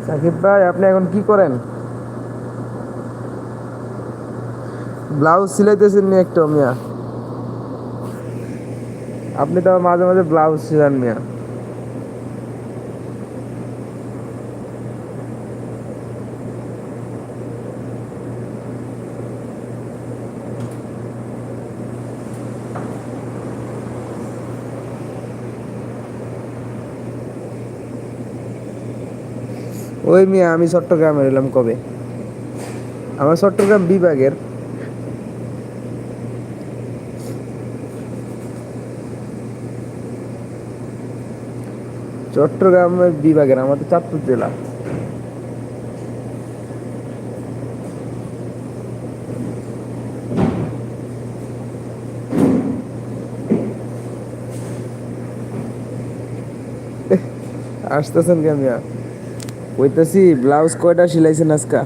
সাকিব ভাই, আপনি এখন কি করেন? ব্লাউজ সিলাইতেছেন নি একটা মিয়া? আপনি তো মাঝে মাঝে ব্লাউজ সিলান মিয়া। ওই মিয়া, আমি চট্টগ্রামে এলাম কবে? আমার চট্টগ্রাম বিভাগের। চট্টগ্রামের বিভাগের, আমাদের চাঁদপুর জেলা। আসতেছেন কে মিয়া? কইতাছি ব্লাউজ কয়টা সিলাইছেন আজকা?